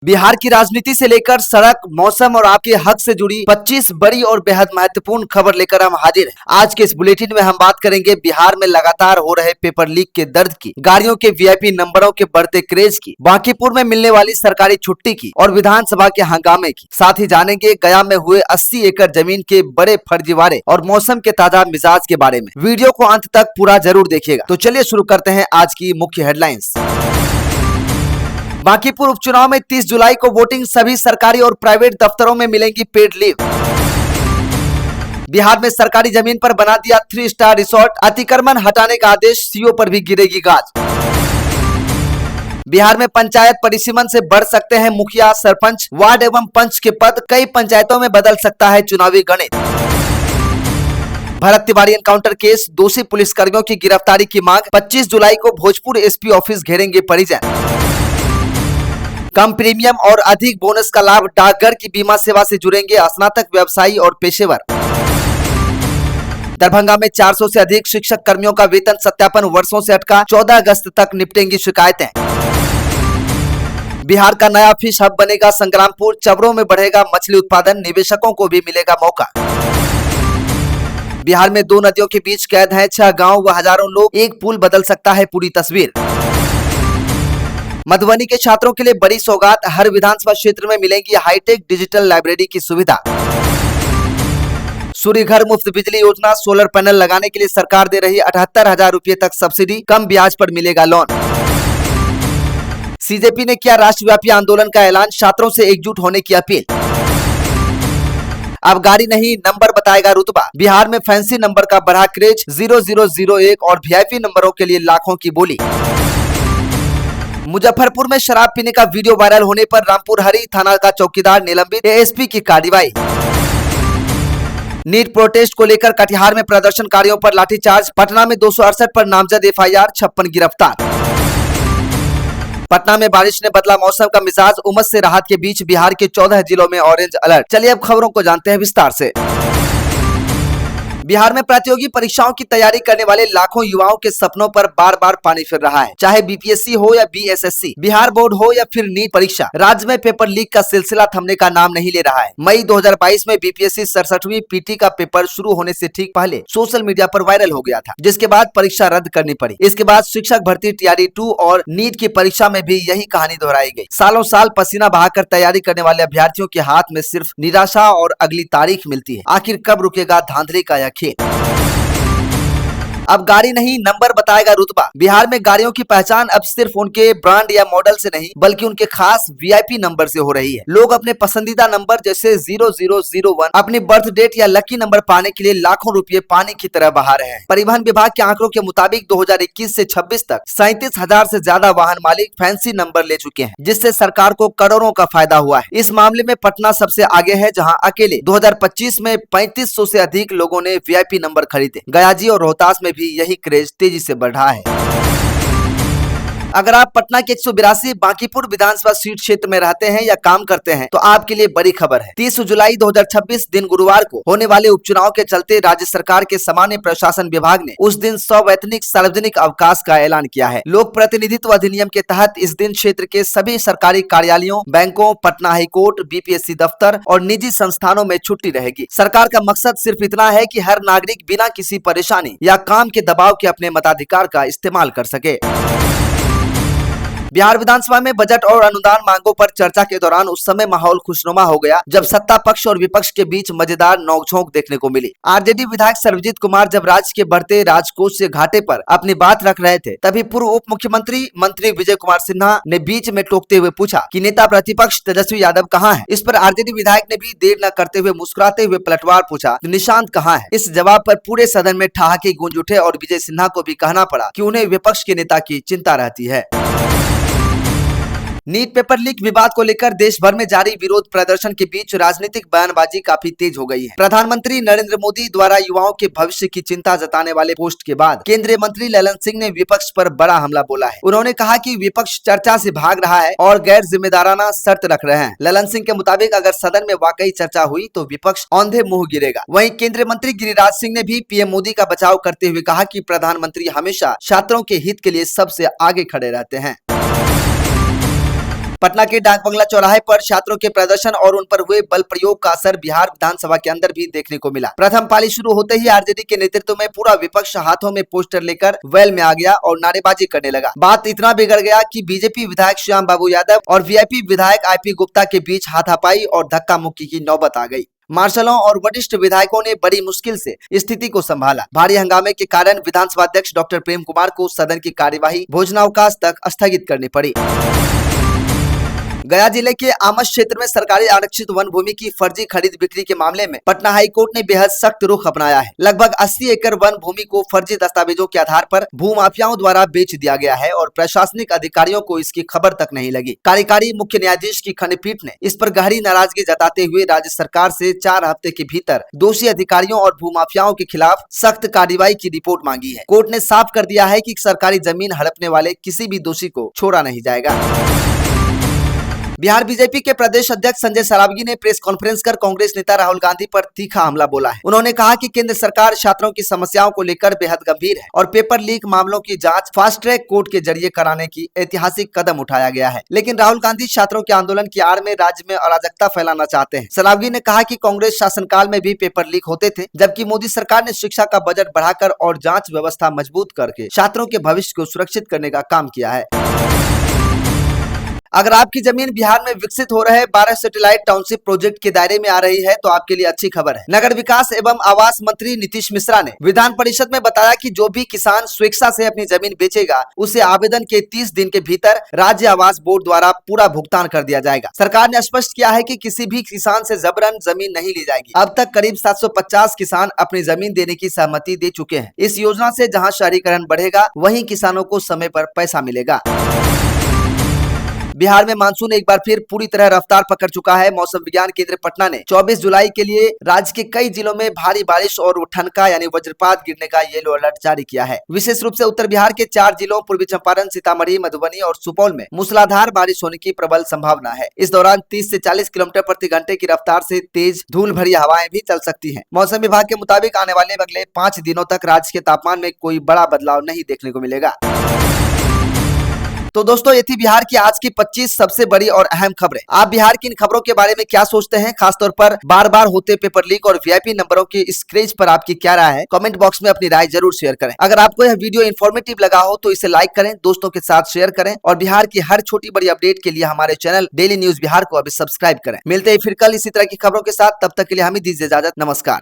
बिहार की राजनीति से लेकर सड़क, मौसम और आपके हक से जुड़ी 25 बड़ी और बेहद महत्वपूर्ण खबर लेकर हम हाजिर हैं। आज के इस बुलेटिन में हम बात करेंगे बिहार में लगातार हो रहे पेपर लीक के दर्द की, गाड़ियों के वीआईपी नंबरों के बढ़ते क्रेज की, बांकीपुर में मिलने वाली सरकारी छुट्टी की और विधानसभा के हंगामे की। साथ ही जानेंगे गया में हुए 80 एकड़ जमीन के बड़े फर्जीवाड़े और मौसम के ताजा मिजाज के बारे में। वीडियो को अंत तक पूरा जरूर देखिएगा। तो चलिए शुरू करते हैं आज की मुख्य हेडलाइंस। बांकीपुर उपचुनाव में 30 जुलाई को वोटिंग, सभी सरकारी और प्राइवेट दफ्तरों में मिलेंगी पेड लीव। बिहार में सरकारी जमीन पर बना दिया 3 स्टार रिसोर्ट, अतिक्रमण हटाने का आदेश, सीओ पर भी गिरेगी गाज। बिहार में पंचायत परिसीमन से बढ़ सकते हैं मुखिया, सरपंच, वार्ड एवं पंच के पद, कई पंचायतों में बदल सकता है चुनावी गणित। भरत तिवारी एनकाउंटर केस, दोषी पुलिसकर्मियों की गिरफ्तारी की मांग, 25 जुलाई को भोजपुर एसपी ऑफिस घेरेंगे परिजन। कम प्रीमियम और अधिक बोनस का लाभ, डाकघर की बीमा सेवा से जुड़ेंगे स्नातक व्यवसायी और पेशेवर। दरभंगा में 400 से अधिक शिक्षक कर्मियों का वेतन सत्यापन वर्षों से अटका, 14 अगस्त तक निपटेंगी शिकायतें। बिहार का नया फिश हब बनेगा संग्रामपुर, चबरों में बढ़ेगा मछली उत्पादन, निवेशकों को भी मिलेगा मौका। बिहार में 2 नदियों के बीच कैद हैं 6 गांव व हजारों लोग, एक पुल बदल सकता है पूरी तस्वीर। मधुबनी के छात्रों के लिए बड़ी सौगात, हर विधानसभा क्षेत्र में मिलेगी हाईटेक डिजिटल लाइब्रेरी की सुविधा। सूर्य घर मुफ्त बिजली योजना, सोलर पैनल लगाने के लिए सरकार दे रही 78,000 रुपए तक सब्सिडी, कम ब्याज पर मिलेगा लोन। सीजेपी ने किया राष्ट्रव्यापी आंदोलन का ऐलान, छात्रों से एकजुट होने की अपील। अब गाड़ी नहीं नंबर बताएगा रुतबा, बिहार में फैंसी नंबर का बढ़ा क्रेज, 0001 और वीआईपी नंबरों के लिए लाखों की बोली। मुजफ्फरपुर में शराब पीने का वीडियो वायरल होने पर रामपुर हरी थाना का चौकीदार निलंबित, एएसपी की कार्रवाई। नीट प्रोटेस्ट को लेकर कटिहार में प्रदर्शनकारियों पर लाठीचार्ज, पटना में 268 पर नामजद एफआईआर, 56 गिरफ्तार। पटना में बारिश ने बदला मौसम का मिजाज, उमस से राहत के बीच बिहार के 14 जिलों में ऑरेंज अलर्ट। चलिए अब खबरों को जानते हैं विस्तार से। बिहार में प्रतियोगी परीक्षाओं की तैयारी करने वाले लाखों युवाओं के सपनों पर बार बार पानी फिर रहा है। चाहे बीपीएससी हो या बीएसएससी, बिहार बोर्ड हो या फिर नीट परीक्षा, राज्य में पेपर लीक का सिलसिला थमने का नाम नहीं ले रहा है। मई 2022 में बीपीएससी 67वीं पीटी का पेपर शुरू होने से ठीक पहले सोशल मीडिया पर वायरल हो गया था, जिसके बाद परीक्षा रद्द करनी पड़ी। इसके बाद शिक्षक भर्ती टीआरई 2 और नीट की परीक्षा में भी यही कहानी दोहराई गई। सालों साल पसीना बहाकर तैयारी करने वाले अभ्यर्थियों के हाथ में सिर्फ निराशा और अगली तारीख मिलती है। आखिर कब रुकेगा धांधली का यह खेल? अब गाड़ी नहीं नंबर बताएगा रुतबा, बिहार में गाड़ियों की पहचान अब सिर्फ उनके ब्रांड या मॉडल से नहीं बल्कि उनके खास वीआईपी नंबर से हो रही है। लोग अपने पसंदीदा नंबर जैसे 0001 अपनी बर्थ डेट या लकी नंबर पाने के लिए लाखों रुपए पानी की तरह बहा रहे हैं। परिवहन विभाग के आंकड़ों के मुताबिक 2021 से 26 तक 37,000 से ज्यादा वाहन मालिक फैंसी नंबर ले चुके हैं, जिससे सरकार को करोड़ों का फायदा हुआ है। इस मामले में पटना सबसे आगे है, जहाँ अकेले 2025 में 3500 से अधिक लोगों ने वीआईपी नंबर खरीदे। गयाजी और रोहतास में भी यही क्रेज तेजी से बढ़ रहा है। अगर आप पटना के 182 बांकीपुर विधानसभा सीट क्षेत्र में रहते हैं या काम करते हैं तो आपके लिए बड़ी खबर है। 30 जुलाई 2026 दिन गुरुवार को होने वाले उपचुनाव के चलते राज्य सरकार के सामान्य प्रशासन विभाग ने उस दिन सवैतनिक सार्वजनिक अवकाश का ऐलान किया है। लोक प्रतिनिधित्व अधिनियम के तहत इस दिन क्षेत्र के सभी सरकारी कार्यालयों, बैंकों, पटना हाईकोर्ट, बीपीएससी दफ्तर और निजी संस्थानों में छुट्टी रहेगी। सरकार का मकसद सिर्फ इतना है कि हर नागरिक बिना किसी परेशानी या काम के दबाव के अपने मताधिकार का इस्तेमाल कर सके। बिहार विधानसभा में बजट और अनुदान मांगों पर चर्चा के दौरान उस समय माहौल खुशनुमा हो गया जब सत्ता पक्ष और विपक्ष के बीच मजेदार नोकझोंक देखने को मिली। आरजेडी विधायक सर्वजीत कुमार जब राज्य के बढ़ते राजकोष से घाटे पर अपनी बात रख रहे थे, तभी पूर्व उप मुख्यमंत्री मंत्री विजय कुमार सिन्हा ने बीच में टोकते हुए पूछा कि नेता प्रतिपक्ष तेजस्वी यादव कहाँ है। इस पर आरजेडी विधायक ने भी देर न करते हुए मुस्कुराते हुए पलटवार पूछा, निशांत कहाँ है। इस जवाब पर पूरे सदन में ठहाके गूंज उठे और विजय सिन्हा को भी कहना पड़ा कि उन्हें विपक्ष के नेता की चिंता रहती है। नीट पेपर लीक विवाद को लेकर देश भर में जारी विरोध प्रदर्शन के बीच राजनीतिक बयानबाजी काफी तेज हो गई है। प्रधानमंत्री नरेंद्र मोदी द्वारा युवाओं के भविष्य की चिंता जताने वाले पोस्ट के बाद केंद्रीय मंत्री ललन सिंह ने विपक्ष पर बड़ा हमला बोला है। उन्होंने कहा कि विपक्ष चर्चा से भाग रहा है और गैर जिम्मेदाराना शर्त रख रहे हैं। ललन सिंह के मुताबिक अगर सदन में वाकई चर्चा हुई तो विपक्ष औंधे मुंह गिरेगा। वहीं केंद्रीय मंत्री गिरिराज सिंह ने भी पीएम मोदी का बचाव करते हुए कहा कि प्रधानमंत्री हमेशा छात्रों के हित के लिए सबसे आगे खड़े रहते हैं। पटना के डाक बंगला चौराहे पर छात्रों के प्रदर्शन और उन पर हुए बल प्रयोग का असर बिहार विधानसभा के अंदर भी देखने को मिला। प्रथम पाली शुरू होते ही आरजेडी के नेतृत्व में पूरा विपक्ष हाथों में पोस्टर लेकर वेल में आ गया और नारेबाजी करने लगा। बात इतना बिगड़ गया कि बीजेपी विधायक श्याम बाबू यादव और वीआईपी विधायक आईपी गुप्ता के बीच हाथापाई और धक्का मुक्की की नौबत आ गई। मार्शलों और वरिष्ठ विधायकों ने बड़ी मुश्किल से स्थिति को संभाला। भारी हंगामे के कारण विधानसभा अध्यक्ष डॉक्टर प्रेम कुमार को सदन की कार्यवाही भोजनावकाश तक स्थगित करनी पड़ी। गया जिले के आमस क्षेत्र में सरकारी आरक्षित वन भूमि की फर्जी खरीद बिक्री के मामले में पटना हाई कोर्ट ने बेहद सख्त रुख अपनाया है। लगभग 80 एकड़ वन भूमि को फर्जी दस्तावेजों के आधार पर भूमाफियाओं द्वारा बेच दिया गया है और प्रशासनिक अधिकारियों को इसकी खबर तक नहीं लगी। कार्यकारी मुख्य न्यायाधीश की खंडपीठ ने इस पर गहरी नाराजगी जताते हुए राज्य सरकार से 4 हफ्ते के भीतर दोषी अधिकारियों और भूमाफियाओं के खिलाफ सख्त कार्रवाई की रिपोर्ट मांगी है। कोर्ट ने साफ कर दिया है कि सरकारी जमीन हड़पने वाले किसी भी दोषी को छोड़ा नहीं जाएगा। बिहार बीजेपी के प्रदेश अध्यक्ष संजय सरावगी ने प्रेस कॉन्फ्रेंस कर कांग्रेस नेता राहुल गांधी पर तीखा हमला बोला है। उन्होंने कहा कि केंद्र सरकार छात्रों की समस्याओं को लेकर बेहद गंभीर है और पेपर लीक मामलों की जांच फास्ट ट्रैक कोर्ट के जरिए कराने की ऐतिहासिक कदम उठाया गया है। लेकिन राहुल गांधी छात्रों के आंदोलन की आड़ में राज्य में अराजकता फैलाना चाहते हैं। सरावगी ने कहा कि कांग्रेस शासनकाल में भी पेपर लीक होते थे, जबकि मोदी सरकार ने शिक्षा का बजट बढ़ाकर और जाँच व्यवस्था मजबूत करके छात्रों के भविष्य को सुरक्षित करने का काम किया है। अगर आपकी जमीन बिहार में विकसित हो रहे 12 सैटेलाइट टाउनशिप प्रोजेक्ट के दायरे में आ रही है तो आपके लिए अच्छी खबर है। नगर विकास एवं आवास मंत्री नीतीश मिश्रा ने विधान परिषद में बताया कि जो भी किसान स्वेच्छा से अपनी जमीन बेचेगा उसे आवेदन के 30 दिन के भीतर राज्य आवास बोर्ड द्वारा पूरा भुगतान कर दिया जाएगा। सरकार ने स्पष्ट किया है कि किसी भी किसान से जबरन जमीन नहीं ली जाएगी। अब तक करीब 750 किसान अपनी जमीन देने की सहमति दे चुके हैं। इस योजना से जहां शहरीकरण बढ़ेगा वहीं किसानों को समय पर पैसा मिलेगा। बिहार में मानसून एक बार फिर पूरी तरह रफ्तार पकड़ चुका है। मौसम विज्ञान केंद्र पटना ने 24 जुलाई के लिए राज्य के कई जिलों में भारी बारिश और ठनका यानी वज्रपात गिरने का येलो अलर्ट जारी किया है। विशेष रूप से उत्तर बिहार के 4 जिलों पूर्वी चंपारण, सीतामढ़ी, मधुबनी और सुपौल में मूसलाधार बारिश होने की प्रबल संभावना है। इस दौरान 30 से 40 किलोमीटर प्रति घंटे की रफ्तार से तेज धूल भरी हवाएं भी चल सकती हैं। मौसम विभाग के मुताबिक आने वाले अगले 5 दिनों तक राज्य के तापमान में कोई बड़ा बदलाव नहीं देखने को मिलेगा। तो दोस्तों ये थी बिहार की आज की 25 सबसे बड़ी और अहम खबरें। आप बिहार की इन खबरों के बारे में क्या सोचते हैं, खासतौर पर बार बार होते पेपर लीक और वीआईपी नंबरों के स्क्रैच पर आपकी क्या राय है? कमेंट बॉक्स में अपनी राय जरूर शेयर करें। अगर आपको यह वीडियो इन्फॉर्मेटिव लगा हो तो इसे लाइक करें, दोस्तों के साथ शेयर करें और बिहार की हर छोटी बड़ी अपडेट के लिए हमारे चैनल डेली न्यूज बिहार को अभी सब्सक्राइब करें। मिलते हैं फिर कल इसी तरह की खबरों के साथ, तब तक के लिए हमें दीजिए इजाजत। नमस्कार।